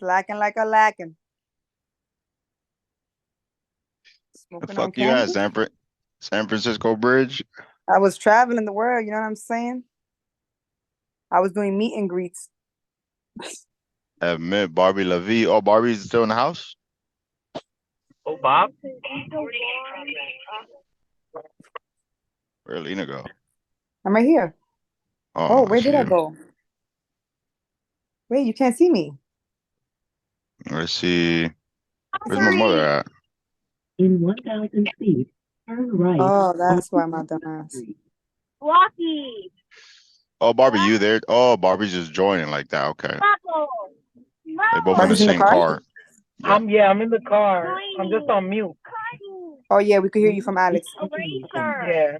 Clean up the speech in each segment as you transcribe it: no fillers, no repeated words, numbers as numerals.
Slacking like a lacking. The Smoking on fuck you at, cannabis. San Francisco Bridge? I was traveling the world, you know what I'm saying? I was doing meet and greets. Admit Barbie LaVie. Oh, Barbie's still in the house? Oh, Bob? Where'd Lena go? I'm right here. Oh, Oh, I where see did I you. go? Wait, you can't see me. Let's see. Where's my mother at? In 1,000 feet, turn right. Oh, that's why my dumbass. Rocky. Oh, Barbie, you there? Oh, Barbie's just joining like that. Okay. They both in the Barbie's in the same car? car. Yeah. I'm in the car. I'm just on mute. Oh yeah, we could hear you from Alex. Yeah.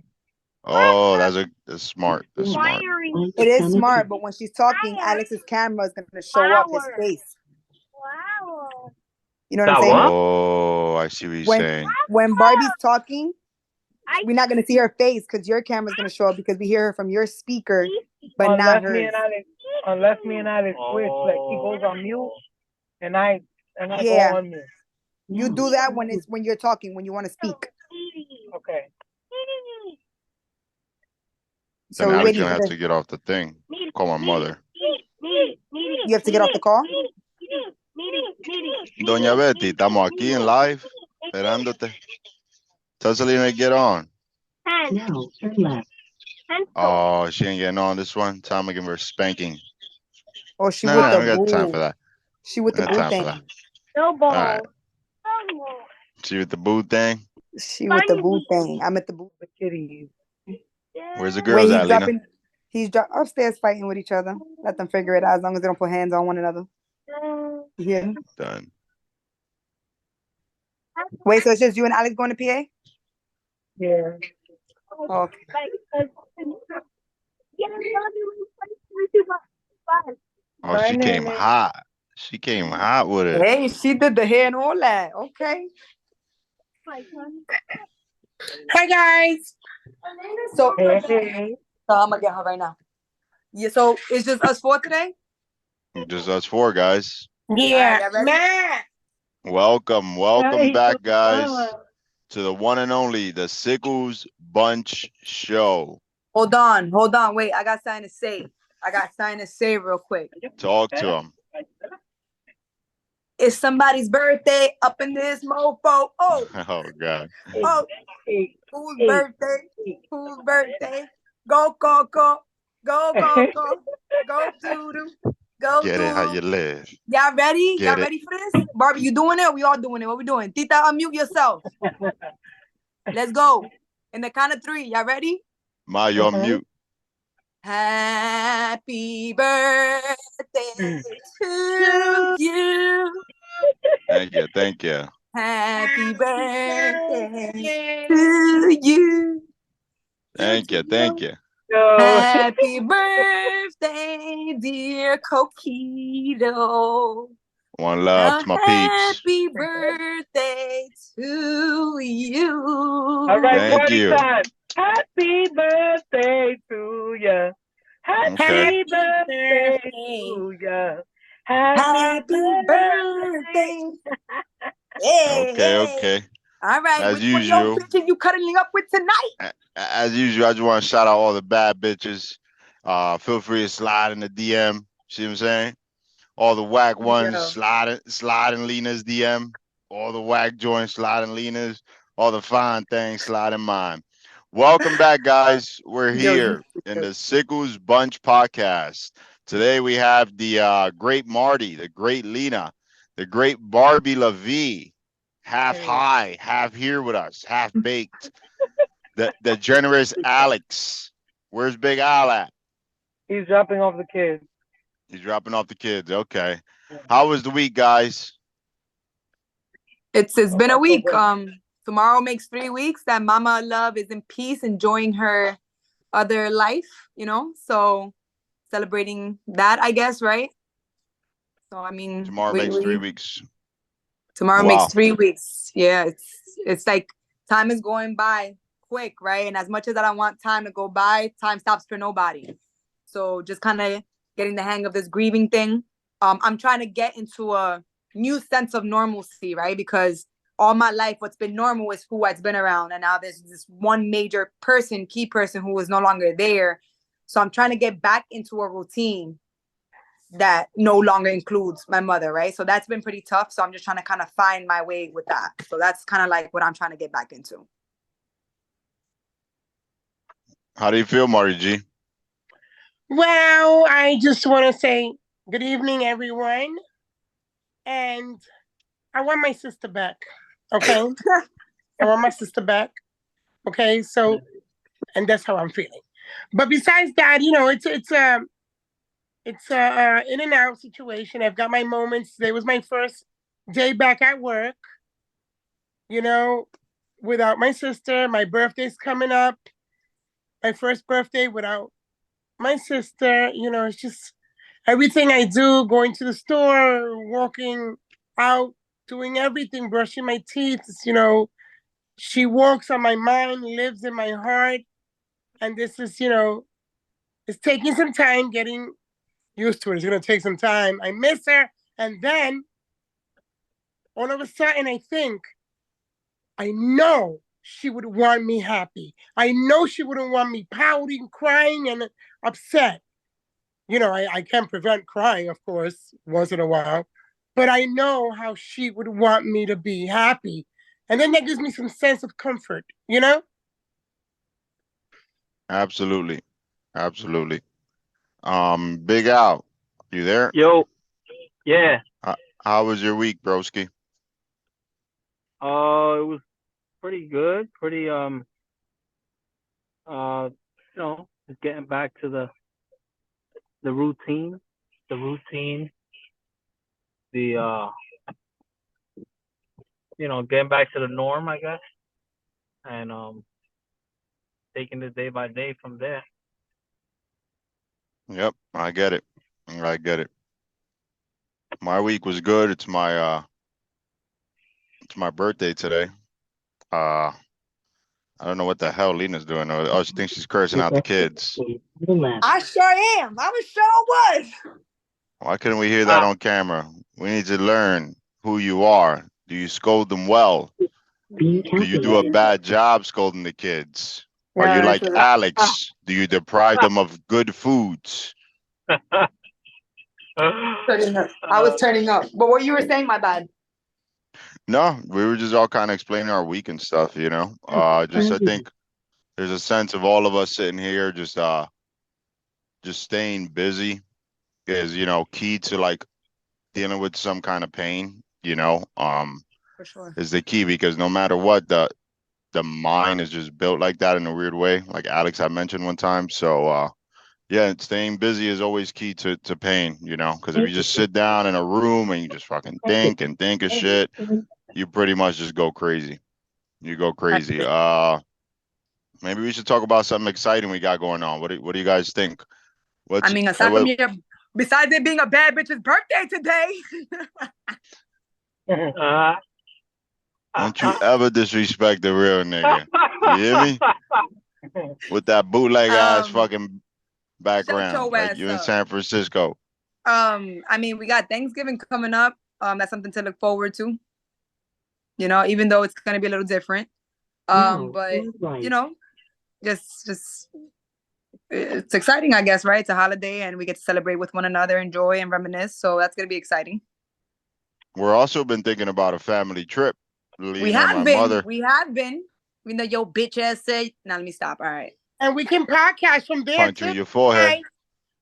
Oh, that's smart. That's smart. It is smart, but when she's talking, Alex's camera is gonna show up his face. You know what I'm That saying? what? Oh, I see what you're saying. When Barbie's talking, we're not gonna see her face because your camera's gonna show up because we hear her from your speaker, but not hers. Unless me and Alex switch, like he goes on mute and I Yeah. go on mute. You do that when you're talking, when you want to speak. Okay. So Then we're Alex waiting gonna for have to get off the thing. Call my mother. You have to get off the call? Doña Betty, estamos aquí en live, esperándote. Tell Selena to get on. Now, turn left. Oh, she ain't getting on this one. Time to give her a spanking. Oh, she No, with no, the we got time boo. for that. She with the We got boo time for thing. that. No ball. All right. She with the boo thing. She with the boo thing. I'm at the boo. The kitties. Where's the Wait, girls at, Lena? he's upstairs fighting with each other. Let them figure it out as long as they don't put hands on one another. Yeah. Done. Wait, so it's just you and Alex going to PA? Yeah. Okay. Oh, she came hot. She came hot with it. Hey, she did the hair and all that. Okay. Hi guys. So Hey. I'm gonna get her right now. Yeah, so it's just us four today? Just us four, guys. Yeah. Right, Welcome Hey, back, guys, Mama. to the one and only the Sickles Bunch Show. hold on. Wait, I got something to say. Real quick. Talk to them. It's somebody's birthday up in this mofo. Oh, Oh God. oh. Whose birthday? Whose birthday? Go, go, go. Go, go, go. Go, doo-doo. Go, Get it how you live. Y'all ready? Get Y'all it. ready for this? Barbie, you doing it? Or we all doing it? What we doing? Tita, unmute yourself. Let's go. In the count of three. Y'all ready? Ma, you're on mute. Happy birthday to you. Thank you. Happy birthday to you. Thank you. Happy birthday, dear Coquito. One love to my peeps. Happy birthday to you. All right, Thank party you. time. Happy birthday to ya. Happy birthday to ya. Happy birthday. Okay. All right, As which usual. one of your bitches you cuddling up with tonight? As usual, I just want to shout out all the bad bitches. Feel free to slide in the DM. See what I'm saying? All the whack ones sliding Lena's DM. All the whack joints sliding Lena's. All the fine things sliding mine. Welcome back, guys. We're here in the Sickles Bunch podcast. Today we have the great Marty, the great Lena, the great Barbie LaVie, half high, half here with us, half baked. The generous Alex. Where's Big Al at? He's dropping off the kids. He's dropping off the kids. Okay. How was the week, guys? It's been a week. Tomorrow makes 3 weeks that Mama Love is in peace, enjoying her other life, so celebrating that, I guess, right? So I mean, Tomorrow makes 3 weeks. Tomorrow makes 3 weeks. Yeah, it's like time is going by quick, right? And as much as I don't want time to go by, time stops for nobody. So just kind of getting the hang of this grieving thing. I'm trying to get into a new sense of normalcy, right? Because all my life, what's been normal is who I've been around. And now there's this one major person, key person who is no longer there. So I'm trying to get back into a routine that no longer includes my mother, right? So that's been pretty tough. So I'm just trying to kind of find my way with that. So that's kind of like what I'm trying to get back into. How do you feel, Marty G? Well, I just want to say good evening, everyone. And I want my sister back. Okay. I want my sister back. Okay. So, and that's how I'm feeling. But besides that, it's a in and out situation. I've got my moments. Today was my first day back at work, without my sister. My birthday's coming up. My first birthday without my sister. It's just everything I do, going to the store, walking out, doing everything, brushing my teeth. She walks on my mind, lives in my heart. And this is, it's taking some time getting used to it. It's going to take some time. I miss her. And then all of a sudden, I know she would want me happy. I know she wouldn't want me pouting, crying, and upset. I can't prevent crying, of course, once in a while. But I know how she would want me to be happy. And then that gives me some sense of comfort, Absolutely. Absolutely. Big Al, you there? Yo, yeah. How was your week, broski? It was pretty good. Pretty just getting back to the routine, getting back to the norm, I guess, and taking it day by day from there. Yep, I get it. I get it. My week was good. It's my birthday today. I don't know what the hell Lena's doing. Oh, she thinks she's cursing out the kids. I sure am. I was sure was. Why couldn't we hear that on camera? We need to learn who you are. Do you scold them well? Do you do a bad job scolding the kids? Are you like Alex? Do you deprive them of good foods? I was turning up. But what you were saying, my bad. No, we were just all kind of explaining our week and stuff, I think there's a sense of all of us sitting here just staying busy is, key to like dealing with some kind of pain, For sure. is the key, because no matter what, the mind is just built like that in a weird way, like Alex had mentioned one time. So yeah, staying busy is always key to pain, because if you just sit down in a room and you just fucking think of shit, you pretty much just go crazy. You go crazy. Maybe we should talk about something exciting we got going on. What do you guys think? Besides it being a bad bitch's birthday today. Don't you ever disrespect the real nigga. You hear me? With that bootleg ass fucking background, like you in San Francisco. We got Thanksgiving coming up. That's something to look forward to. Even though it's gonna be a little different. But just it's exciting, I guess, right? It's a holiday and we get to celebrate with one another, enjoy and reminisce. So that's gonna be exciting. We're also been thinking about a family trip. We have been. Even though your bitch ass said, now let me stop. All right. And we can podcast from there. Punch you in your forehead. Right?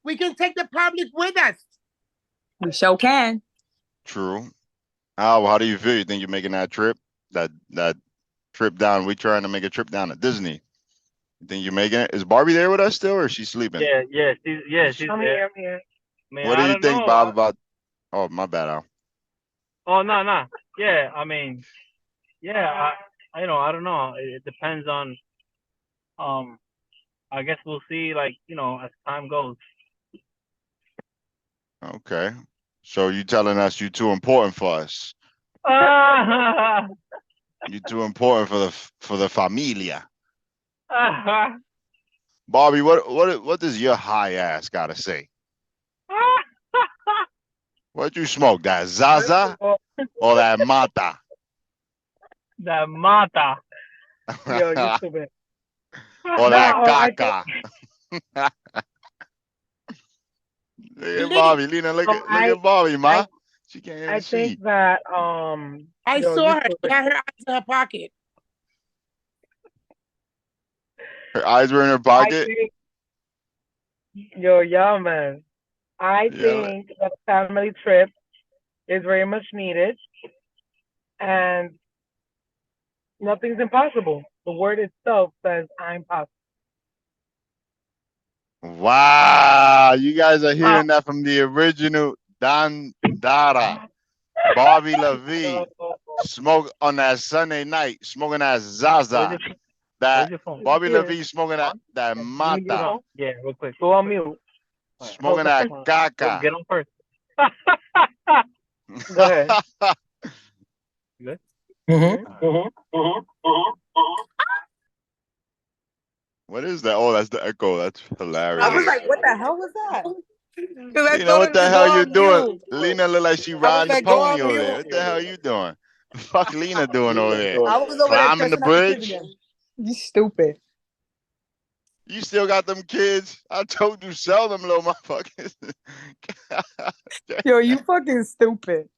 We can take the public with us. We sure can. True. Al, how do you feel? You think you're making that trip? That trip down? We trying to make a trip down to Disney. You think you're making it? Is Barbie there with us still, or is she sleeping? Yeah, she's I'm there. here. Man, What do you think, Bob, about? Oh, my bad, Al. Oh no. Yeah, I don't know. It depends on. I guess we'll see. Like as time goes. Okay. So you telling us you too important for us? You too important for the familia. Bobby, what does your high ass gotta say? What you smoke? That Zaza Oh, or that Mata? that mata. Yo, you stupid. Or that I think, Caca? Look at Lee, Bobby, Lena. Look oh, at Bobby, ma. She can't even I think see. that, I yo, saw you her. She stupid. had her eyes in her pocket. Her eyes were in her I pocket. think, yo, yeah, man. I Yeah. think that family trip is very much needed, and nothing's impossible. The word itself says I'm possible. Wow, you guys are Wow. hearing that from the original Don Dada, Bobby LaVie, smoke on that Sunday night, smoking that Where's Zaza, your, that where's your phone? Bobby Here. LaVie smoking that Let me get your Mata, phone. Yeah, real quick. Go on mute. smoking Hold that on. Caca. Get on first. Go ahead. You good? What is that? Oh, that's the echo. That's I was hilarious. like, what the hell was that? Because I Lena, told what him the to hell go you on doing? mute. Lena look like she I was riding the like, go pony on over there. mute. What the hell you doing? Fuck Lena doing over there? I was over there Climbing the cursing out the kids bridge? again. You stupid. You still got them kids? I told you sell them little motherfuckers. Yo, you fucking stupid.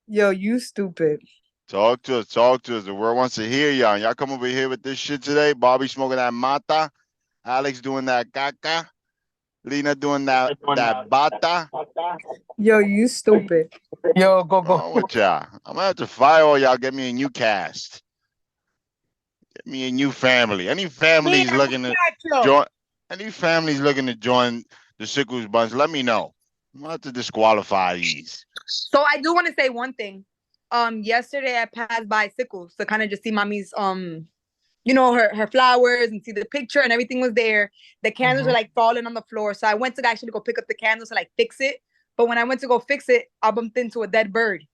Yo, you stupid. Talk to us. Talk to us. The world wants to hear y'all. Y'all come over here with this shit today. Bobby smoking that mata. Alex doing that caca. Lena doing that bata. Yo, you stupid. Yo, go, What's wrong with y'all? I'm gonna have to fire all y'all. Get me a new cast. Get me a new family. Any families Lena, looking to join? Any families looking to join the Sickles bunch? Let me know. I'm gonna have to disqualify these. So I do want to say one thing. Yesterday I passed by Sickles to kind of just see mommy's you know, her flowers and see the picture and everything was there. The candles were like falling on the floor. So I went to actually go pick up the candles to like fix it. But when I went to go fix it, I bumped into a dead bird.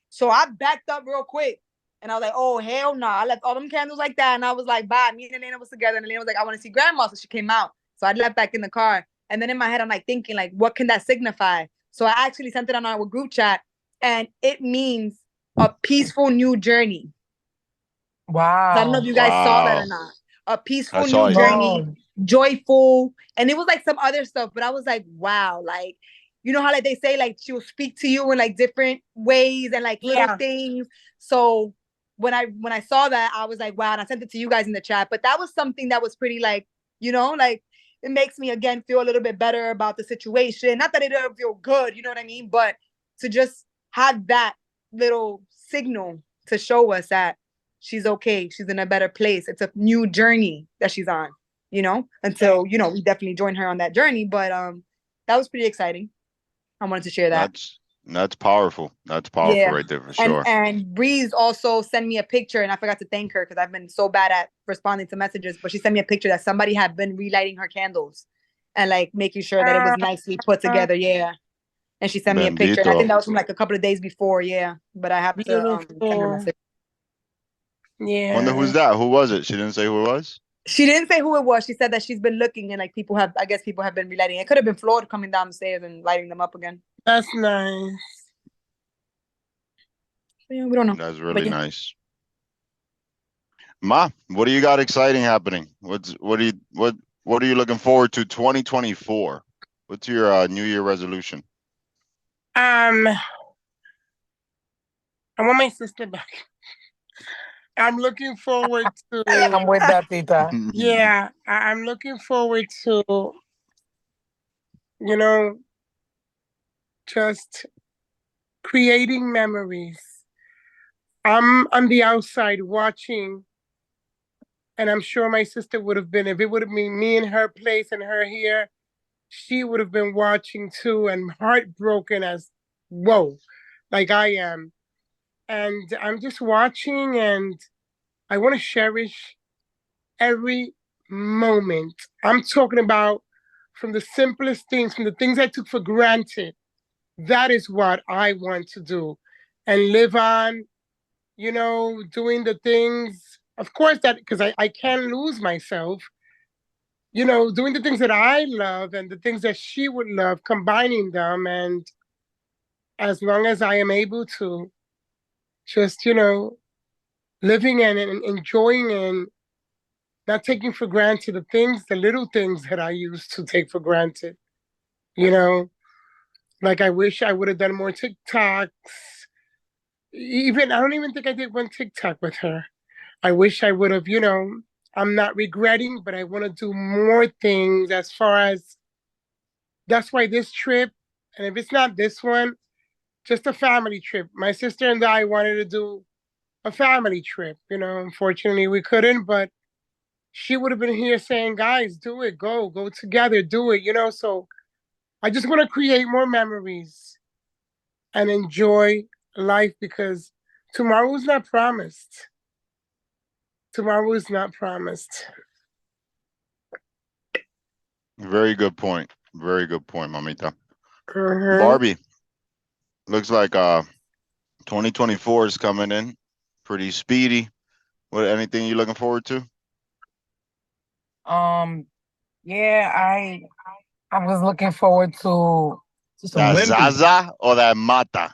So I backed up real quick. And I was like, oh, hell no. I left all them candles like that. And I was like, bye. Me and Elena was together. And Elena was like, I want to see grandma. So she came out. So I left back in the car. And then in my head, I'm like thinking, like, what can that signify? So I actually sent it on our group chat. And it means a peaceful new journey. Wow. So I don't know if you guys saw that Wow. or not. A peaceful I saw new it. journey, joyful. And it was like some other stuff. But I was like, wow, like, you know how like they say like she will speak to you in like different ways and like little things. So when I saw that, I was like, wow, and I sent it to you guys in the chat. But that was something that was pretty like, you know, like it makes me again feel a little bit better about the situation. Not that it don't feel good, you know what I mean? But to just have that little signal to show us that she's okay, she's in a better place. It's a new journey that she's on, you know, until, you know, we definitely join her on that journey. But that was pretty exciting. I wanted to share that. That's powerful. That's powerful Yeah. right there for sure. And Breeze also sent me a picture, and I forgot to thank her because I've been so bad at responding to messages. But she sent me a picture that somebody had been relighting her candles and like making sure that it was nicely put together. Yeah. And she sent me a picture, and I think that was from like a couple of days before. Yeah. But I have to send her a beautiful. message. Wonder who's Yeah. that? Who was it? She didn't say who it was. She didn't say who it was. She said that she's been looking and like people have, I guess people have been relighting. It could have been Floyd coming down the stairs and lighting them up again. That's nice. Yeah, we don't know. That's really yeah. nice. Ma, what do you got exciting happening? What are you looking forward to 2024? What's your New Year resolution? I want my sister back. I'm looking forward to. I'm with that, Tita. Yeah, I'm looking forward to, you know, just creating memories. I'm on the outside watching, and I'm sure my sister would have been, if it would have been me in her place and her here, she would have been watching too and heartbroken as whoa, like I am. And I'm just watching, and I want to cherish every moment. I'm talking about from the simplest things, from the things I took for granted. That is what I want to do and live on, you know, doing the things, of course, that because I can't lose myself. you know, doing the things that I love and the things that she would love, combining them. And as long as I am able to, just, you know, living and enjoying and not taking for granted the things, the little things that I used to take for granted. You know, like I wish I would have done more TikToks. Even I don't even think I did one TikTok with her. I wish I would have, you know, I'm not regretting, but I want to do more things as far as that's why this trip, and if it's not this one, just a family trip. My sister and I wanted to do a family trip. You know, unfortunately we couldn't, but she would have been here saying, guys, do it, go together, do it, you know. So I just want to create more memories and enjoy life because tomorrow is not promised. Tomorrow is not promised. Very good point. Very good point, mamita. Mhm. Barbie, looks like 2024 is coming in pretty speedy. What anything you looking forward to? Yeah, I was looking forward to some That Wemby. Zaza or that Mata?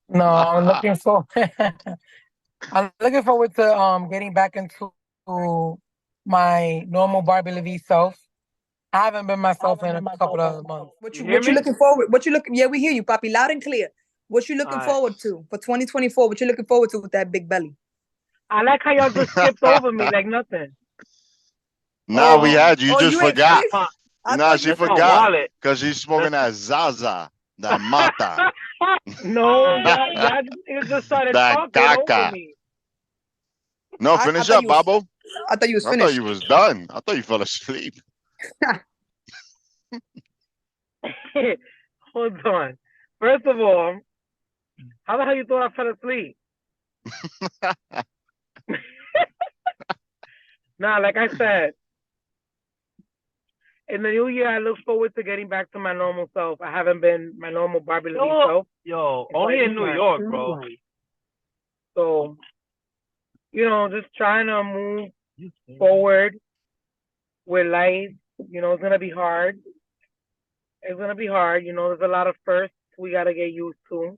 No, I'm looking for I'm looking forward to getting back into my normal Barbie Levy self. I haven't been myself in a couple of months. What you looking forward? What you looking? Yeah, we hear you, Poppy, loud and clear. What you looking forward to for 2024? What you looking forward to with that big belly? I like how y'all just skipped over me like nothing. Nah, we had you. You Oh, just you ain't forgot. finished? I Nah, thought she you finished. forgot because she's smoking that Zaza, that Mata, No, y'all niggas just started that talking over Caca. me. No, I finish thought up, you was. Babo. I thought you was I thought finished. you was done. I thought you fell asleep. Hold on. First of all, how the hell you thought I fell asleep? Nah, like I said, in the new year, I look forward to getting back to my normal self. I haven't been my normal Barbie Levy self. Yo, in only quite in some New time. York, Turn bro. right. So, you know, just trying to move forward with life. You know, it's gonna be hard. It's gonna be hard. You know, there's a lot of firsts we gotta get used to.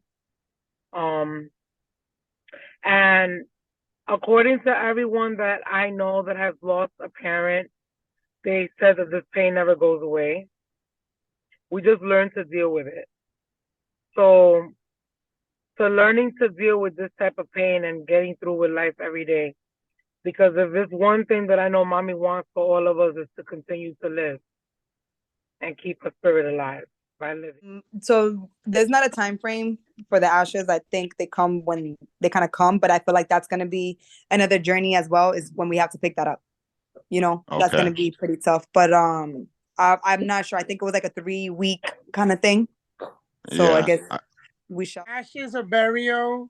Um, and according to everyone that I know that has lost a parent, they said that this pain never goes away. We just learn to deal with it. So, learning to deal with this type of pain and getting through with life every day. Because if there's one thing that I know mommy wants for all of us is to continue to live and keep her spirit alive by living. So there's not a time frame for the ashes. I think they come when they kind of come, but I feel like that's gonna be another journey as well. Is when we have to pick that up. You know, that's gonna Okay. be pretty tough. But I'm not sure. I think it was like a 3-week kind of thing. So I Yeah. guess we shall. Ashes or burial,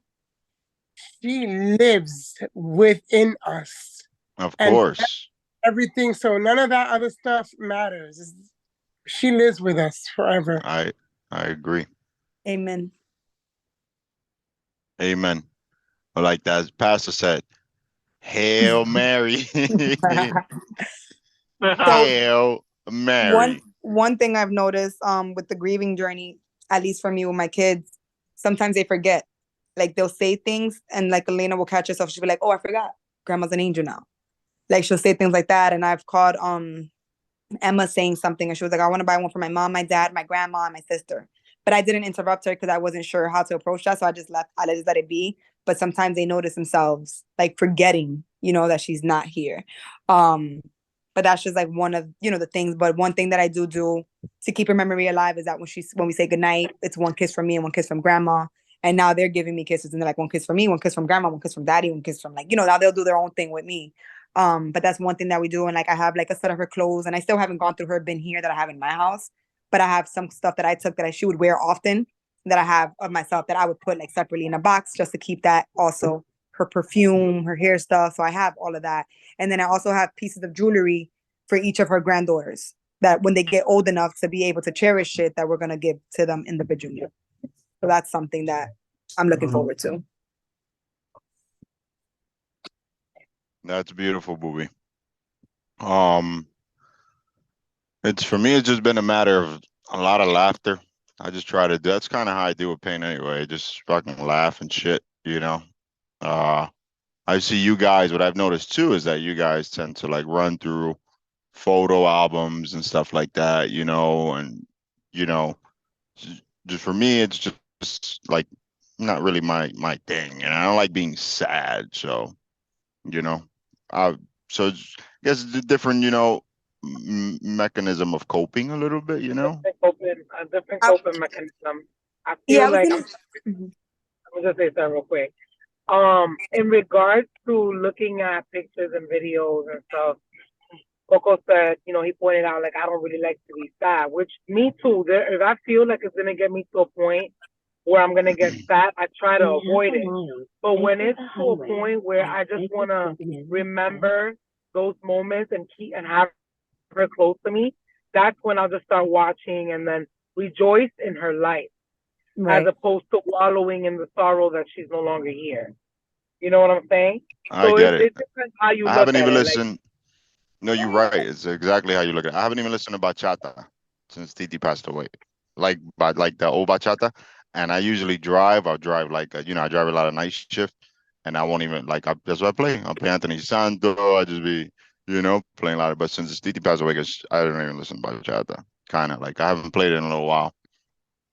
she lives within us Of and course. everything. So none of that other stuff matters. She lives with us forever. I agree. Amen. Amen. But like that pastor said, Hail Mary. Hail Mary. One thing I've noticed with the grieving journey, at least for me with my kids, sometimes they forget. Like they'll say things and like Elena will catch herself. She'll be like, "Oh, I forgot. Grandma's an angel now." Like she'll say things like that. And I've caught Emma saying something and she was like, "I want to buy one for my mom, my dad, my grandma, and my sister." But I didn't interrupt her because I wasn't sure how to approach that. So I just let it be. But sometimes they notice themselves like forgetting, you know, that she's not here. But that's just like one of, you know, the things. But one thing that I do to keep her memory alive is that when we say goodnight, it's one kiss from me and one kiss from grandma. And now they're giving me kisses and they're like one kiss from me, one kiss from grandma, one kiss from daddy, one kiss from like, you know, now they'll do their own thing with me. But that's one thing that we do. And like I have like a set of her clothes and I still haven't gone through her bin here that I have in my house. But I have some stuff that I took that she would wear often that I have of myself that I would put like separately in a box just to keep that also her perfume, her hair stuff. So I have all of that. And then I also have pieces of jewelry for each of her granddaughters that when they get old enough to be able to cherish it, that we're going to give to them individually. So that's something that I'm looking forward to. That's beautiful, booby. Um, it's for me. It's just been a matter of a lot of laughter. I just try to. That's kind of how I deal with pain anyway. Just fucking laugh and shit. Uh, I see you guys. What I've noticed too is that you guys tend to like run through photo albums and stuff like that. And you know, just for me, it's just like not really my thing. And I don't like being sad. So you know, I so I guess it's a different mechanism of coping a little bit. A different I- coping mechanism. I yeah, feel I was like gonna. Mhm. I'm just say something real quick. In regards to looking at pictures and videos and stuff, Coco said, he pointed out like I don't really like to be sad, which me too. If I feel like it's gonna get me to a point where I'm gonna get sad, I try to In half avoid a it. mile, But when exit it's the to a highway point where at I just exit wanna 7 remember those moments and keep and have her close to me, that's when I'll just start watching and then rejoice in her life as Right. opposed to wallowing in the sorrow that she's no longer here. You know what I'm saying? I So get it. it depends how you I look haven't at even it. Like, listened. No, you're right. It's exactly how you look at it. I haven't even listened to bachata since Titi passed away. Like the old bachata. And I usually drive. I'll drive I drive a lot of night shift, and I won't even that's what I play. I'll play Anthony Santo. I just be playing a lot of. But since Titi passed away, 'cause I don't even listen to bachata. Kind of like I haven't played it in a little while.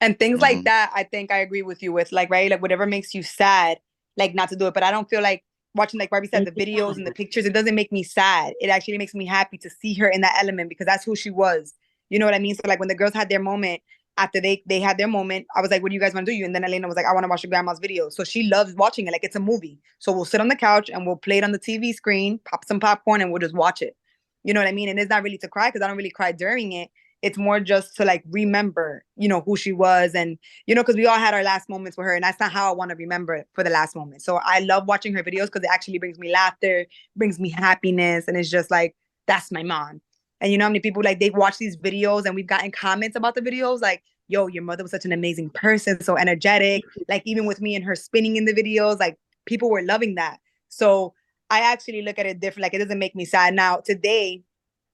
And things like Hmm. that, I think I agree with you with, like, right? Like, whatever makes you sad, like, not to do it. But I don't feel like watching, like Barbie said, the videos and the pictures, it doesn't make me sad. It actually makes me happy to see her in that element because that's who she was. You know what I mean? So, like, when the girls had their moment, after they had their moment, I was like, what do you guys want to do? And then Elena was like, I want to watch your grandma's video. So she loves watching it like it's a movie. So we'll sit on the couch and we'll play it on the TV screen, pop some popcorn, and we'll just watch it. You know what I mean? And it's not really to cry because I don't really cry during it. It's more just to like remember, who she was and because we all had our last moments with her, and that's not how I want to remember it for the last moment. So I love watching her videos because it actually brings me laughter, brings me happiness, and it's just like, that's my mom. And you know how many people like they've watched these videos and we've gotten comments about the videos like, yo, your mother was such an amazing person, so energetic. Like even with me and her spinning in the videos, like people were loving that. So I actually look at it different. Like it doesn't make me sad. Now today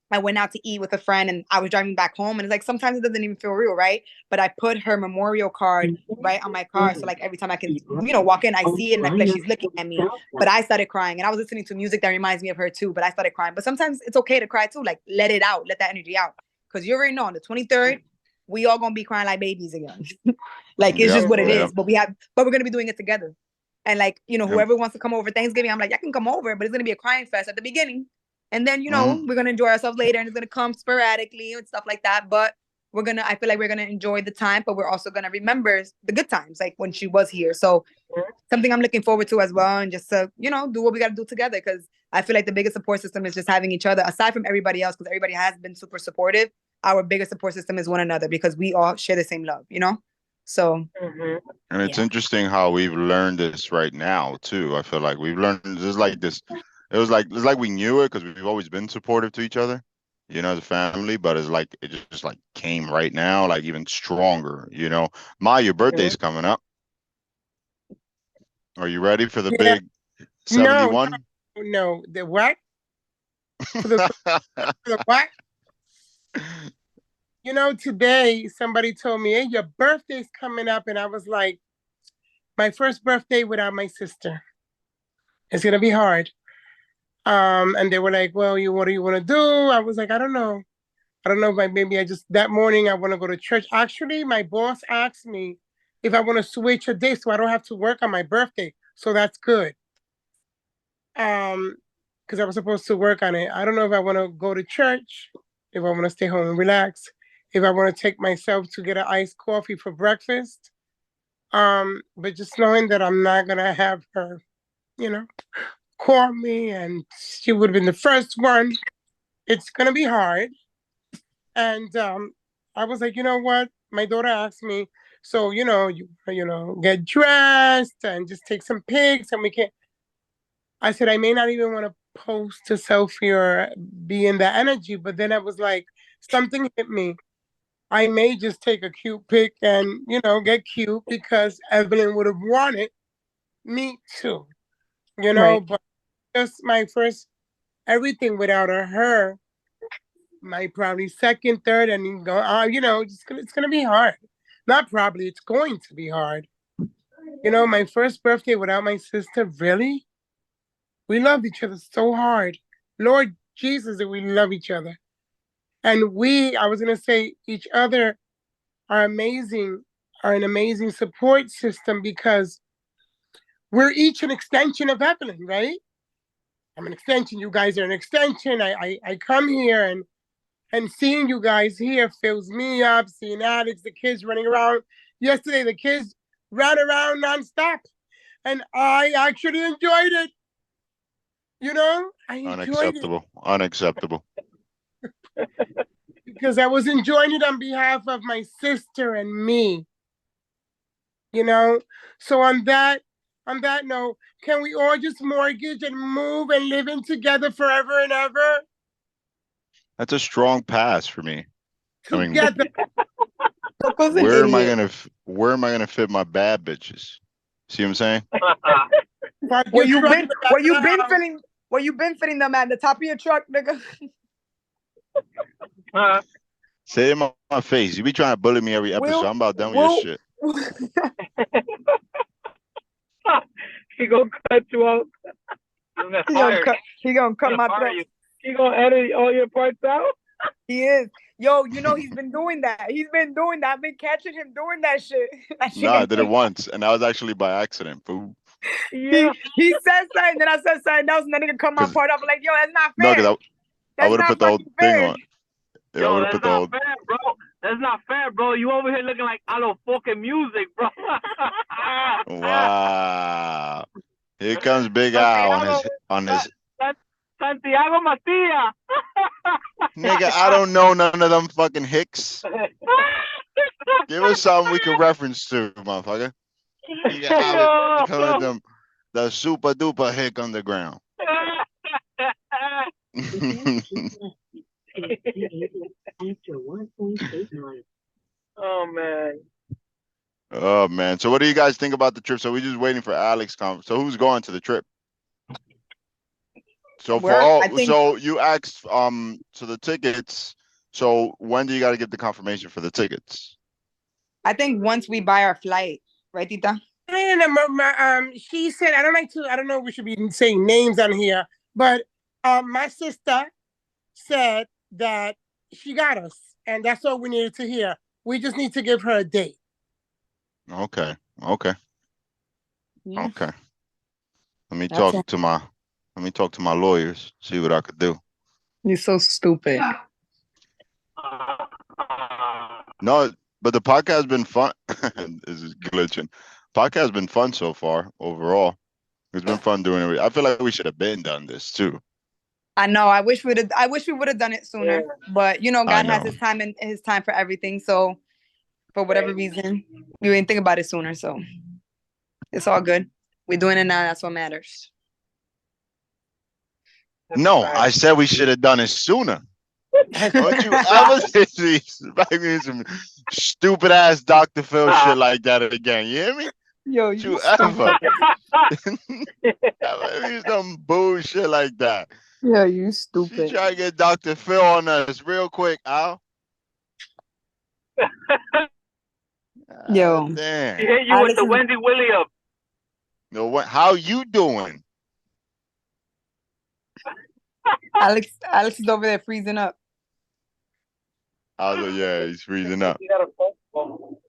I went out to eat with a friend and I was driving back home and it's like sometimes it doesn't even feel real, right? But I put her memorial card right on my car. So like every time I can, walk in, I see it and I feel like she's looking at me. But I started crying and I was listening to music that reminds me of her too. But I started crying. But sometimes it's okay to cry too. Like let it out, let that energy out. Because you already know on the 23rd, we all gonna be crying like babies again. Like it's Yep. just what it Yep. is. But we're gonna be doing it together. And like, Yep. whoever wants to come over Thanksgiving, I'm like, I can come over, but it's gonna be a crying fest at the beginning. And then, Mhm. we're gonna enjoy ourselves later and it's gonna come sporadically and stuff like that. But I feel like we're gonna enjoy the time, but we're also gonna remember the good times, like when she was here. So something I'm looking forward to as well, and just to, do what we gotta do together. Cause I feel like the biggest support system is just having each other, aside from everybody else, because everybody has been super supportive. Our biggest support system is one another because we all share the same love. So And it's yeah. interesting how we've learned this right now too. I feel like we've learned just like this. It's like we knew it because we've always been supportive to each other, as a family. But it's like it just like came right now, like even stronger. Ma, your birthday's coming up. Are you ready for the Yeah. big No, 71? no. The what? For the what? Today somebody told me, hey, your birthday's coming up. And I was like, my first birthday without my sister. It's gonna be hard. And they were like, well, what do you want to do? I was like, I don't know. I don't know, like maybe that morning I want to go to church. Actually, my boss asked me if I want to switch a day so I don't have to work on my birthday. So that's good. Because I was supposed to work on it. I don't know if I want to go to church, if I want to stay home and relax, if I want to take myself to get an iced coffee for breakfast. But just knowing that I'm not gonna have her, call me and she would have been the first one. It's gonna be hard. And I was like, you know what? My daughter asked me, so get dressed and just take some pics, and we can. I said I may not even want to post a selfie or be in that energy, but then I was like, something hit me. I may just take a cute pic and get cute because Evelyn would have wanted me to, Right. But just my first everything without her my probably second, third, and then go. You know, it's gonna be hard. Not probably, it's going to be hard. You know, my first birthday without my sister, really? We loved each other so hard. Lord Jesus, that we love each other. And I was gonna say, each other are amazing, are an amazing support system because we're each an extension of Evelyn, right? I'm an extension. You guys are an extension. I come here and seeing you guys here fills me up. Seeing Alex, the kids running around. Yesterday, the kids ran around nonstop, and I actually enjoyed it. You know, I enjoyed it Unacceptable. because I was enjoying it on behalf of my sister and me. You know, so on that note, can we all just mortgage and move and live in together forever and ever? That's a strong pass for me. I mean, Together. Coco's an where am I idiot. gonna fit my bad bitches? See what I'm saying? But Where you're you talking been? about Where you been now. fitting? Where you been fitting them at the top of your truck, nigga? Say it in my face. You be trying to bully me every episode. I'm about done with your shit. He gonna cut you out. He gonna cut my throat. He gonna edit all your parts out. He is. Yo, you know he's been doing that. He's been doing that. I've been catching him doing that shit. That shit No, I gonna did it take- once, and that was actually by accident. Fool. Yeah. He said something, then I said something else, and then nigga cut my 'Cause- part off. Like, yo, that's not No, fair. because I That's would have not put the whole fucking thing fair. on. Yeah, I Yo, would have that's put the whole. not fair, bro. That's not fair, bro. You over here looking like I don't fucking music, bro. Wow. Here comes Big Al on his. Santiago Matia. Nigga, I don't know none of them fucking hicks. Give us something we can reference to, motherfucker. You got calling them the super duper hick underground. After 1.89. Oh man. Oh man. So what do you guys think about the trip? So we're just waiting for Alex come. So who's going to the trip? So for all, I think- so you asked so the tickets. So when do you got to get the confirmation for the tickets? I think once we buy our flight, right, Tita? And she said, I don't know if we should be saying names on here, but my sister said that she got us, and that's all we needed to hear. We just need to give her a date. Okay. Yeah. Okay. Let me That's talk it. to my lawyers, see what I could do. You're so stupid. No, but the podcast has been fun. This is glitching. Podcast has been fun so far overall. It's been fun doing it. I feel like we should have been done this too. I know. I wish we would have done it sooner. Yeah. But you know, I God has know. his time and his time for everything. So for whatever reason, we didn't think about it sooner. So it's all good. We're doing it now. That's what matters. No, I said we should have done it sooner. Don't you ever expect me some stupid ass Dr. Phil shit like that again? You hear me? Yo, Don't you ever. Ever do some bullshit like that. Yeah, you She stupid. try to get Dr. Phil on us real quick, Al. Yo. He Damn. hit you with Alex the is- Wendy Williams. No, what? How you doing? Alex is over there freezing up. I was like, yeah, he's freezing up. You got a phone call.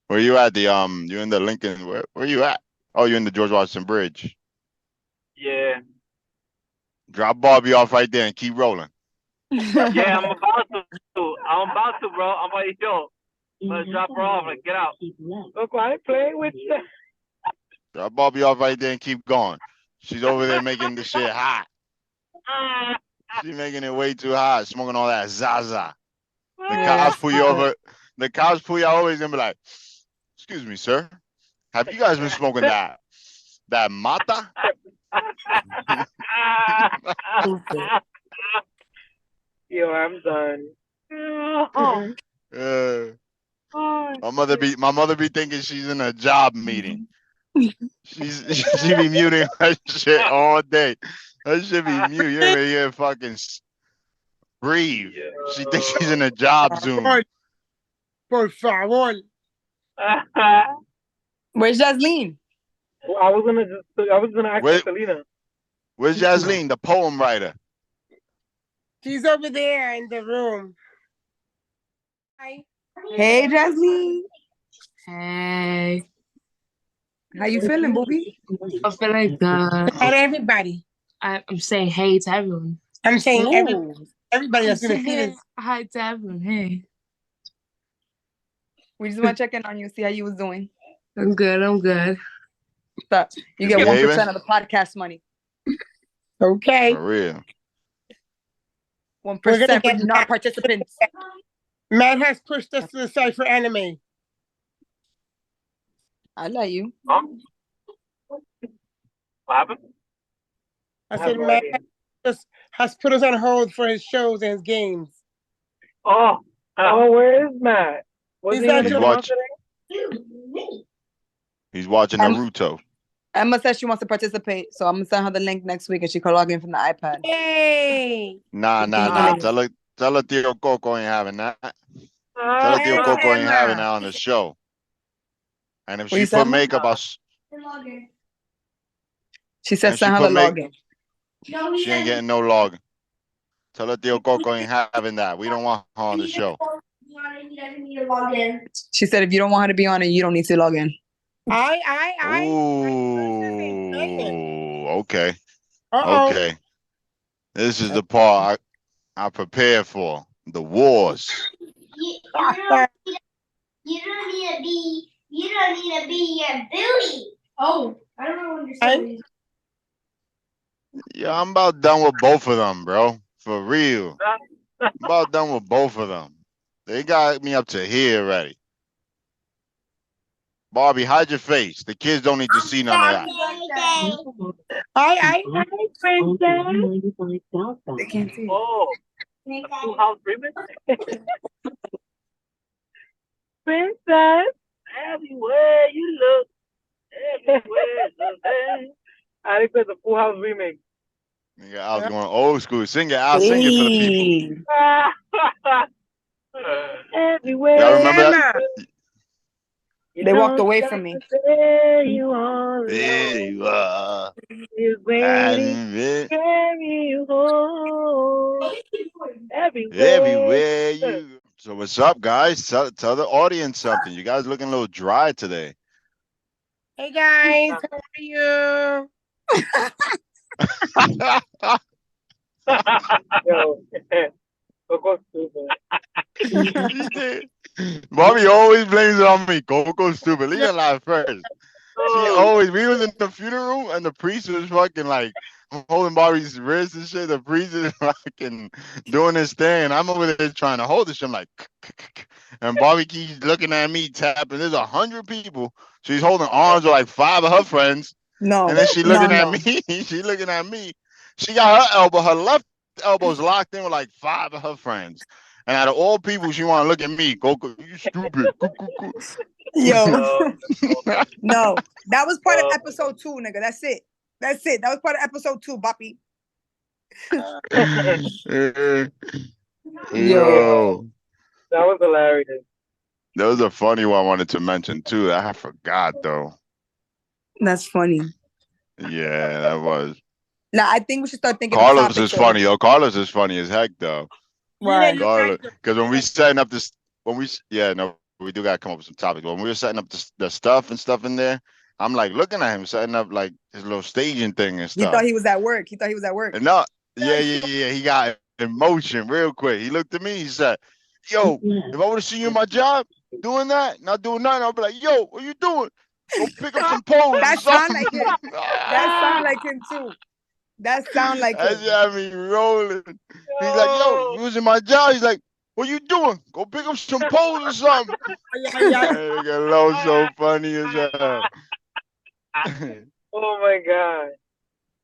Where you at? You in the Lincoln? Where you at? Oh, you're in the George Washington Bridge. Yeah. Drop Barbie off right there and keep rolling. Yeah, I'm about to, bro. I'm like, yo, let's drop her off and get out. Keep left. Look, I ain't playing with you. Drop Barbie off right there and keep going. She's over there making the shit hot. She's making it way too hot, smoking all that Zaza. The cops pull you over. The cops pull you over. He's gonna be like, "Excuse me, sir. Have you guys been smoking that mata?" Yo, I'm done. My mother be thinking she's in a job meeting. She be muting her shit all day. That should be mute. You ain't here fucking breathe. She thinks she's in a job Zoom. Por favor. Where's Jasleen? Well, I was gonna ask Wait. Selena. Where's Jasleen, the poem writer? She's over there in the room. Hi. Hey, Jasleen. Hey, How you feeling, booby? I'm feeling good. Hi to everybody. I'm saying hey to everyone. I'm saying Ooh. everybody that's gonna Say see hey, this. hi to everyone. Hey, We just want to check in on you, see how you was doing. I'm good. I'm good. So you You get 1% behaving? of the podcast money. Okay. For real. 1% We're gonna for get non-participants. Matt has pushed us to the side for anime. I let you. Huh? What happened? I I have said no Matt idea. has put us on hold for his shows and his games. Oh, Oh, where is Matt? Was He's he gonna actually- come out Watch. today? He's watching Naruto. Emma says she wants to participate, so I'm gonna send her the link next week and she can log in from the iPad. Yay! Nah. Nice. Tell her Theo Coco ain't having that. Tell her Theo Yes, Coco ain't having Emma. that on the show. And if What you she said, put Emma? makeup, She said And she send her put the make- login. she ain't getting no log. Tell her Theo Coco ain't having that. We don't want her on the show. She said if you don't want her to be on it, you don't need to log in. Ooh, okay. Uh-oh. Okay. This is the part I prepared for. The wars. You don't need to be your booty. Oh, I don't understand. Yeah, I'm about done with both of them, bro. For real. I'm about done with both of them. They got me up to here already. Barbie, hide your face. The kids don't need to see none of that. I They can't see it. oh, a Full House remix. Princess. Everywhere you look, everywhere you look. Alex said the Full House remix. Nigga, I was going old school. Sing it. I'll sing it for the people. Everywhere. Y'all remember that? Emma. They walked away from me. There you are. There you are. Is waiting. And Carry you home. Everywhere. everywhere you. So what's up, guys? Tell the audience something. You guys looking a little dry today. Hey guys, how are you? Yo. Coco stupid. He did. Bobby always blames it on me. Coco stupid. Leave it live first. She always. We was in the funeral and the priest was fucking like holding Bobby's wrist and shit. The priest is fucking doing his thing. And I'm over there trying to hold this. I'm like, and Bobby keeps looking at me tapping. There's 100 people. She's holding arms with like 5 of her friends. No. And then she looking at me. She looking at me. She got her elbow. Her left elbow's locked in with like 5 of her friends. And out of all people, she want to look at me. Coco, you stupid. Yo. Oh, No. That was part of episode 2, nigga. That's it. That was part of episode 2, Boppy. Yo. That was hilarious. That was a funny one I wanted to mention too. I forgot though. That's funny. Yeah, that was. Now I think we should start thinking of Carlos topics is funny, yo. Carlos is funny as heck though. Right. Carlos, because when we setting up this, we do gotta come up with some topics. When we were setting up the stuff and stuff in there, I'm like looking at him setting up like his little staging thing and He stuff. thought he was at work. And no, yeah. He got in motion real quick. He looked at me. He said, "Yo, if I would have seen you in my job doing that, not doing nothing, I'll be like, yo, what you doing? Go pick up some poles." That sound like him. That sound like him too. That sound like That's him. got me rolling. He's like, yo, you was in my job. He's like, what you doing? Go pick up some poles or something. That nigga Low so funny as hell. Oh my god.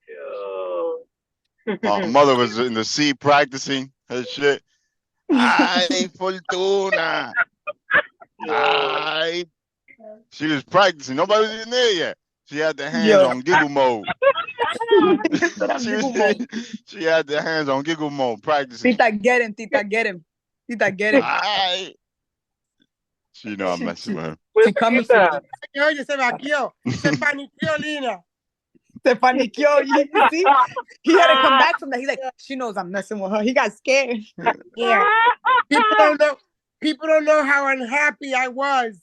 Yo. My mother was in the sea practicing her shit. Ay, Fortuna. Ay. She was practicing. Nobody was in there yet. She had the hands on giggle mode. But I'm she, giggle mode. she had their hands on giggle mode practicing. Tita, get him. Tita, get him. Tita, get him. Aight. She know I'm messing with her. She coming for you. Oye, se vaqueó. Se paniqueó, Lina. Se paniqueó. You see? He had to come back from that. He's like, she knows I'm messing with her. He got scared. Yeah. People don't know how unhappy I was.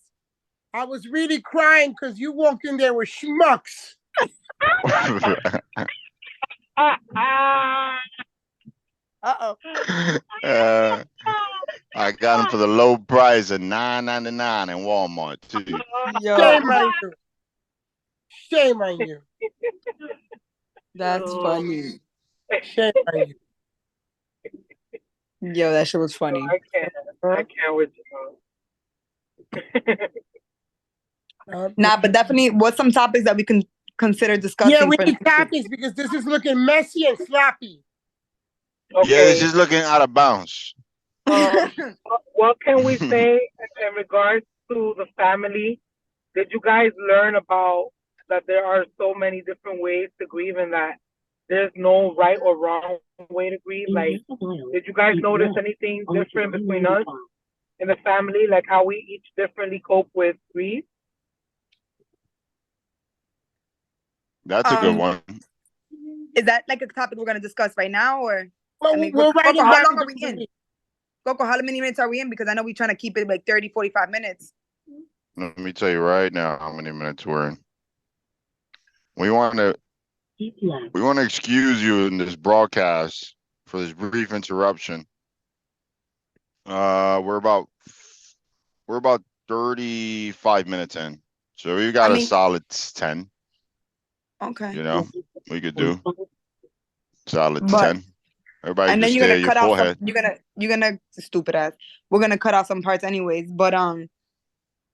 I was really crying because you walked in there with schmucks. Uh-oh. I got them for the low price of $9.99 in Walmart too. Yo, Shame on you. Shame on you. that's funny. Shame on you. Yo, that shit was funny. I can't with you. Nah, but definitely, what's some topics that we can consider discussing? Yeah, we for need next week? topics because this is looking messy and sloppy. Okay. Yeah, it's just looking out of bounds. What can we say in regards to the family? Did you guys learn about that there are so many different ways to grieve and that there's no right or wrong way to grieve? Like, did you guys notice anything different between us in the family? Like how we each differently cope with grief? That's a good one. Is that like a topic we're going to discuss right now? Or Well, I mean, we'll write Coco, it how down long are we in? Coco, how many minutes are we in? Because I know we're trying to keep it like 30, 45 minutes. Let me tell you right now how many minutes we're in. We want to excuse you in this broadcast for this brief interruption. We're about 35 minutes in, so we got a solid 10. Okay. You know, we could do solid But- 10. Everybody And then just you're stay gonna at your cut out forehead. some, you're gonna stupid ass. We're gonna cut out some parts anyways. But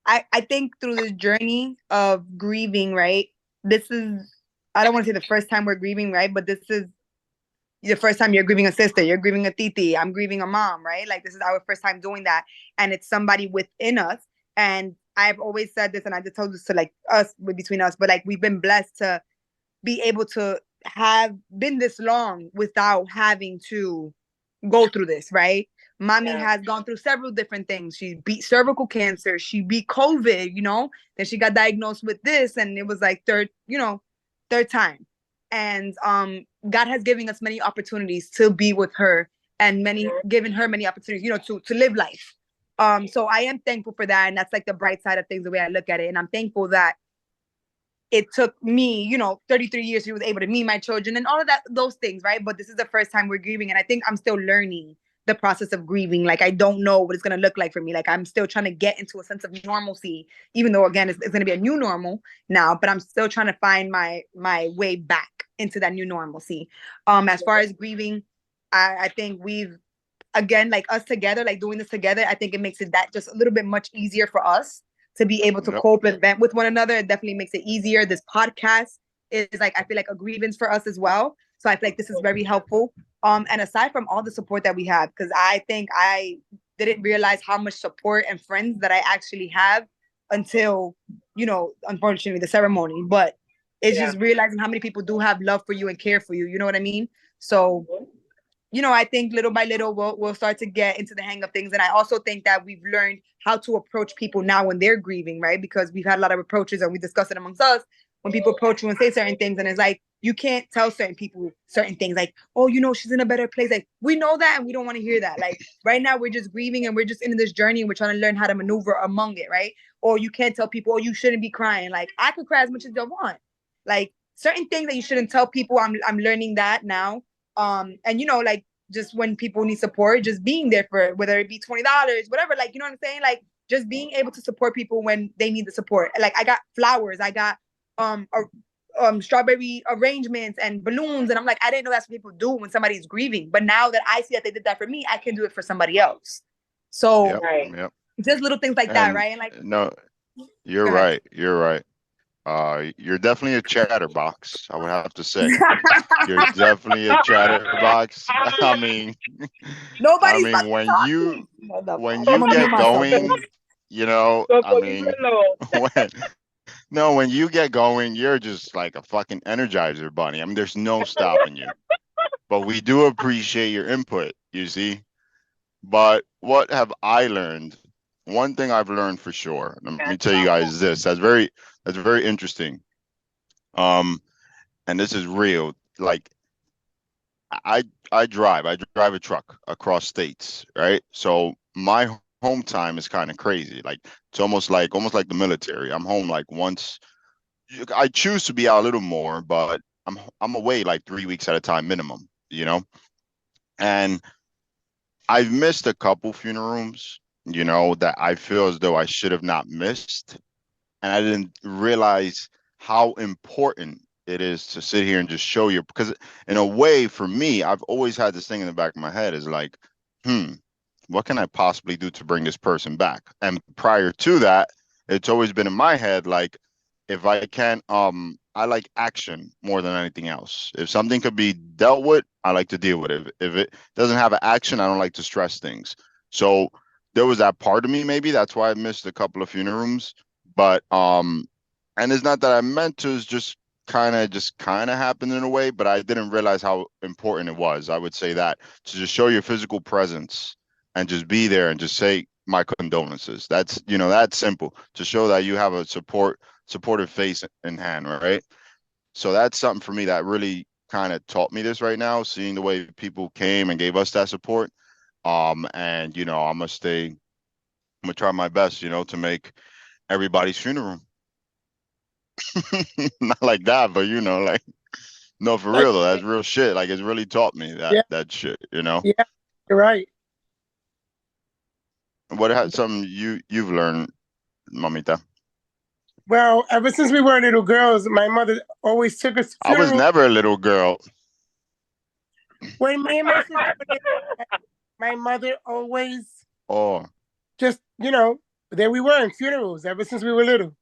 I think through this journey of grieving, right? This is, I don't want to say the first time we're grieving, right? But this is the first time you're grieving a sister, you're grieving a titi, I'm grieving a mom, right? Like this is our first time doing that. And it's somebody within us. And I've always said this, and I just told this to like us, between us, but like we've been blessed to be able to have been this long without having to go through this, right? Mommy has gone through several different things. She beat cervical cancer. She beat COVID, you know, then she got diagnosed with this, and it was like third time. And God has given us many opportunities to be with her and given her many opportunities, you know, to live life. So I am thankful for that. And that's like the bright side of things, the way I look at it. And I'm thankful that it took me, you know, 33 years, she was able to meet my children and all of that, those things, right? But this is the first time we're grieving. And I think I'm still learning the process of grieving. Like, I don't know what it's going to look like for me. Like, I'm still trying to get into a sense of normalcy, even though, again, it's going to be a new normal now, but I'm still trying to find my way back into that new normalcy. As far as grieving, I think we've, again, like us together, like doing this together, I think it makes it that just a little bit much easier for us to be able to cope and vent with one another. It definitely makes it easier. This podcast is like, I feel like a grievance for us as well. So I feel like this is very helpful. And aside from all the support that we have, because I think I didn't realize how much support and friends that I actually have until, you know, unfortunately the ceremony, but it's just realizing how many people do have love for you and care for you. You know what I mean? So, you know, I think little by little, we'll start to get into the hang of things. And I also think that we've learned how to approach people now when they're grieving, right? Because we've had a lot of approaches and we discuss it amongst us when people approach you and say certain things. And it's like, you can't tell certain people certain things like, oh, you know, she's in a better place. Like, we know that and we don't want to hear that. Like, right now, we're just grieving and we're just in this journey and we're trying to learn how to maneuver among it, right? Or you can't tell people, oh, you shouldn't be crying. Like, I could cry as much as I want. Like, certain things that you shouldn't tell people, I'm learning that now. And, you know, like, just when people need support, just being there for it, whether it be $20, whatever, like, you know what I'm saying? Like, just being able to support people when they need the support. Like, I got flowers, I got strawberry arrangements and balloons, and I'm like, I didn't know that's what people do when somebody's grieving. But now that I see that they did that for me, I can do it for somebody else. So just little things like that, right? And like, no, you're right. You're right. You're definitely a chatterbox, I would have to say. You're definitely a chatterbox. I mean, when you get going, you know, I mean, No, when you get going, you're just like a fucking energizer bunny. I mean, there's no stopping you. But we do appreciate your input, you see. But what have I learned? One thing I've learned for sure. Let me tell you guys this. That's very interesting. And this is real. Like I drive a truck across states, right? So my home time is kind of crazy. Like it's almost like the military. I'm home like once. I choose to be out a little more, but I'm away like 3 weeks at a time minimum, you know? And I've missed a couple funerals, you know, that I feel as though I should have not missed. And I didn't realize how important it is to sit here and just show you, because in a way, for me, I've always had this thing in the back of my head is like, what can I possibly do to bring this person back? And prior to that, it's always been in my head, like, if I can, I like action more than anything else. If something could be dealt with, I like to deal with it. If it doesn't have an action, I don't like to stress things. So there was that part of me, maybe that's why I missed a couple of funerals. But and it's not that I meant to, it's just kind of happened in a way, but I didn't realize how important it was. I would say that to just show your physical presence and just be there and just say my condolences. That's, you know, that's simple, to show that you have a supportive face in hand, right? So that's something for me that really kind of taught me this right now, seeing the way people came and gave us that support. And you know, I'm gonna try my best, you know, to make everybody's funeral. Not like that, but you know, like, no, for real though, that's real shit. Like, it's really taught me that shit, you know. Yeah, you're right. What had something you've learned, Mamita? Well, ever since we were little girls, my mother always took us to I was funerals. never a little girl. When me and my sister, my mother always just, you know, there we were in funerals ever since we were little.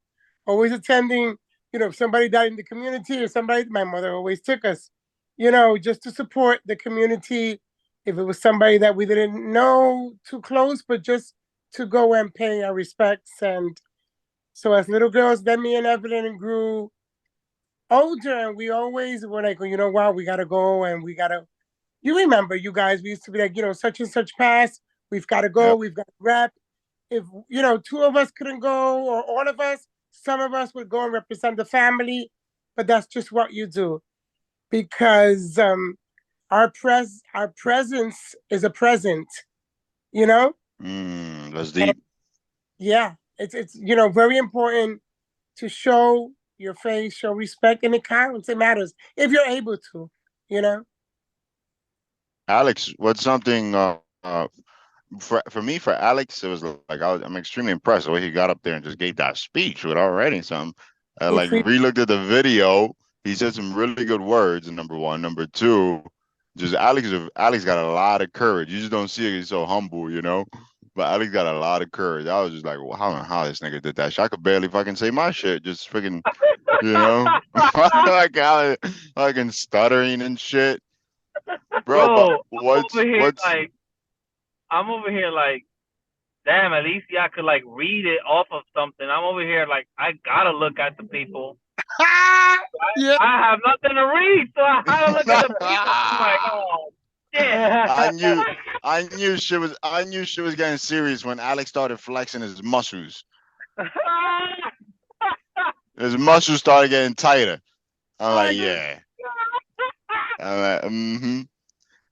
Always attending, you know, if somebody died in the community or somebody, my mother always took us, you know, just to support the community. If it was somebody that we didn't know too close, but just to go and pay our respects. And so as little girls, then me and Evelyn grew older, and we always were like, well, you know what, we gotta go and we gotta, you remember, you guys, we used to be like, you know, such and such passed, we've got to go, Yep. we've got to rep. If, you know, two of us couldn't go or all of us, some of us would go and represent the family, but that's just what you do, because our presence is a present, you know. That's deep. Yeah, it's you know, very important to show your face, show respect, and it counts. It matters if you're able to, you know. Alex, what's something for me, for Alex, it was like I'm extremely impressed the way he got up there and just gave that speech without writing something. Like, re-looked at the video, he said some really good words. Number one, number two, just Alex got a lot of courage. You just don't see it. He's so humble, you know. But Alex got a lot of courage. I was just like, well, I don't know how this nigga did that shit. I could barely fucking say my shit. Just freaking, you know, like fucking stuttering and shit. Bro, but I'm over here like, damn, at least I could like read it off of something. I'm over here like, I gotta look at the people. Yeah. I have nothing to read, so I gotta look at the people. I'm like, oh shit. I knew she was getting serious when Alex started flexing his muscles. His muscles started getting tighter. I'm like, yeah. I'm like,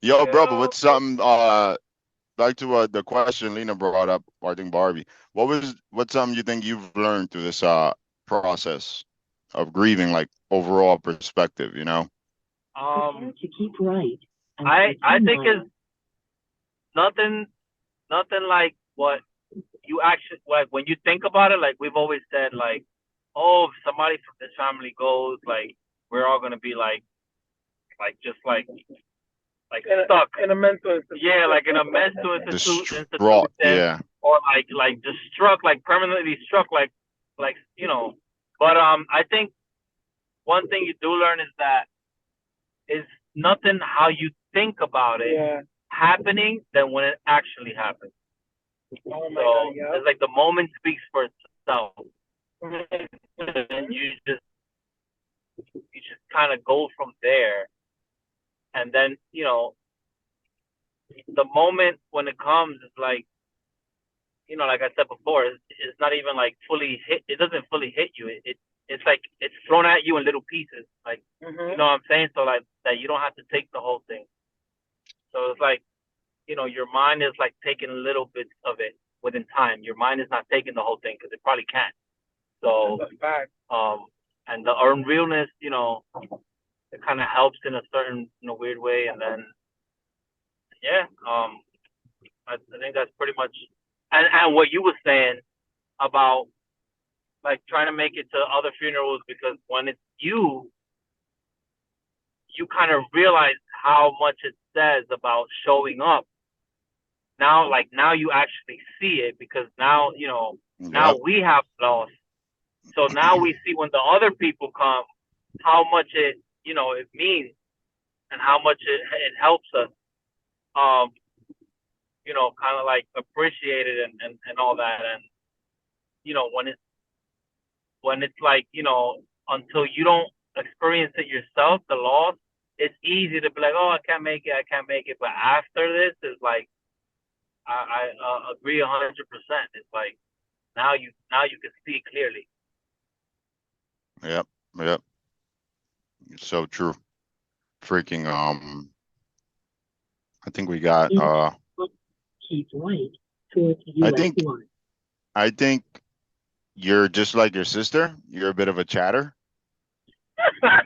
Yo, bro, but what's something back to the question Lena brought up, or I think Barbie. What's something you think you've learned through this process of grieving, like overall perspective, you know? To keep right. I think it's nothing like what you actually, like when you think about it, like we've always said, like, oh, if somebody from this family goes, like we're all gonna be like just like stuck in a mental institution. Yeah, like in a mental institution. Yeah. Or like just struck, like permanently struck, like you know. But I think one thing you do learn is that it's nothing how you think about it happening than when it actually happens. Oh my so God, it's like the moment speaks for itself. and you just kind of go from there. And then, the moment when it comes, it's like, like I said before, it's not even like fully hit. It doesn't fully hit you. It's like it's thrown at you in little pieces. Like, you know what I'm saying? So like that you don't have to take the whole thing. So it's like, your mind is like taking little bits of it within time. Your mind is not taking the whole thing because it probably can't. So, and the unrealness, it kind of helps in a certain, weird way. And then, yeah, I think that's pretty much, and what you were saying about like trying to make it to other funerals, because when it's you kind of realize how much it says about showing up. Now you actually see it, because now, now we have lost. So now we see when the other people come, how much it, it means, and how much it helps us, kind of like appreciate it and all that. And, when it's like, until you don't experience it yourself, the loss, it's easy to be like, oh, I can't make it. But after this, it's like, I agree 100%. It's like, now you can see clearly. Yep. It's so true. Freaking I think we got Keep right towards US 1. I think you're just like your sister. You're a bit of a chatter. I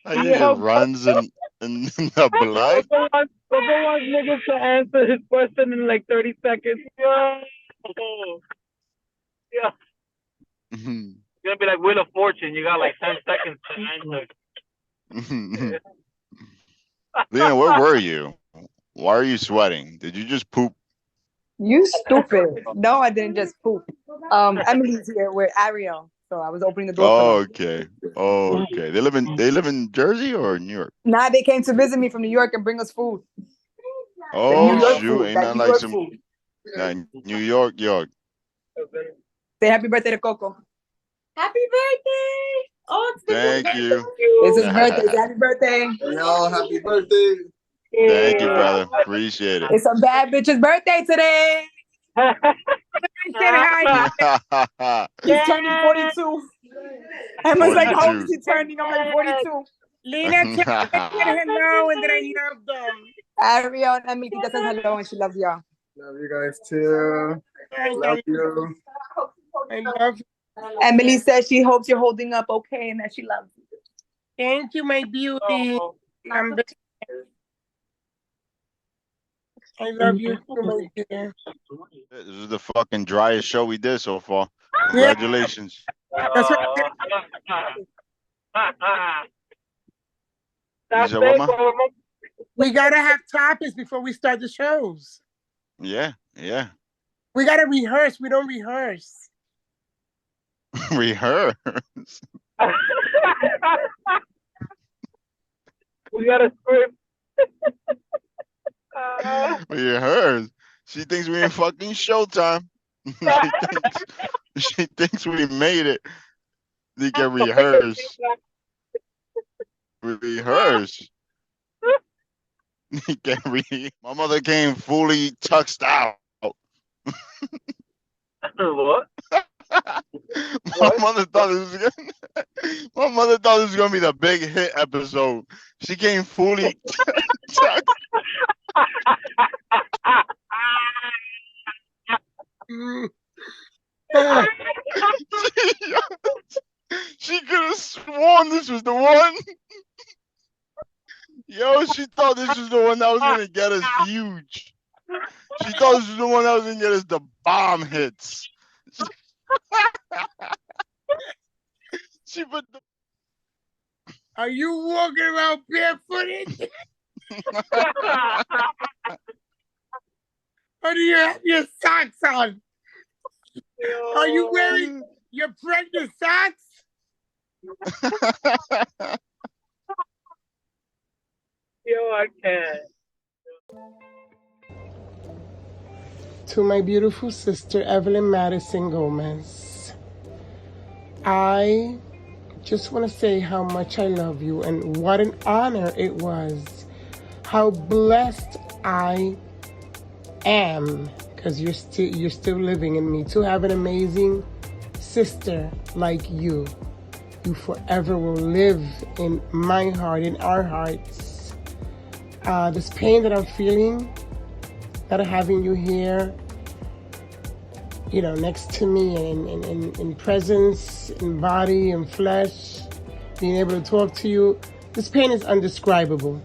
think it runs in the blood. Papa wants niggas to answer his question in like 30 seconds. Yeah. Mhm. It's gonna be like Wheel of Fortune. You got like 10 seconds to answer. Lena, where were you? Why are you sweating? Did you just poop? You stupid. No, I didn't just poop. Emily's here with Ariel, so I was opening the door Oh, for them. okay. They live in Jersey or New York? Nah, they came to visit me from New York and bring us food. Oh, New York shoot. food. Ain't That nothing New like York some food. New York. Say happy birthday to Coco. Happy birthday! Oh, it's the Thank you. It's his birthday. Say happy birthday. Yo, happy birthday. Thank you, brother. Appreciate it. It's some bad bitch's birthday today. Say hi. He's turning 42. Emma's like, how old 42. is he turning? I'm like 42. Lena, tell hello and that I love them. Ariel and Emily just says hello and she loves y'all. Love you guys too. Love you. I love you. Emily says she hopes you're holding up okay and that she loves you. Thank you, my beauty. I love you too, my dear. This is the fucking driest show we did so far. Congratulations. That's what You said what, ma? we gotta have topics before we start the shows. Yeah. We gotta rehearse. We don't rehearse. Rehearse. We got a script. Rehearse. She thinks we in fucking Showtime. she thinks we made it. They can rehearse. Rehearse. My mother came fully tuxed out. What? My mother thought this was gonna be the big hit episode. She came fully tucked. She could have sworn this was the one. Yo, she thought this was the one that was gonna get us huge. She thought this was the one that was gonna get us the bomb hits. She put the. Are you walking around barefooted? Or do you have your socks on? Are you wearing your pregnant socks? Yo, I can't. to my beautiful sister, Evelyn Madison Gomez. I just want to say how much I love you and what an honor it was. How blessed I am, because you're still living in me, to have an amazing sister like you. You forever will live in my heart, in our hearts. This pain that I'm feeling, not having you here, you know, next to me in presence, in body, in flesh, being able to talk to you, this pain is indescribable.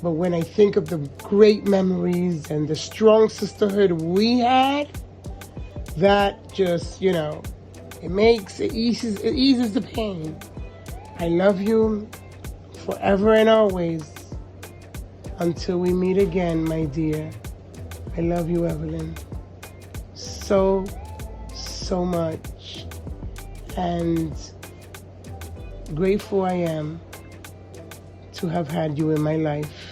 But when I think of the great memories and the strong sisterhood we had, that just, you know, it eases the pain. I love you forever and always until we meet again, my dear. I love you, Evelyn, so much, and grateful I am to have had you in my life.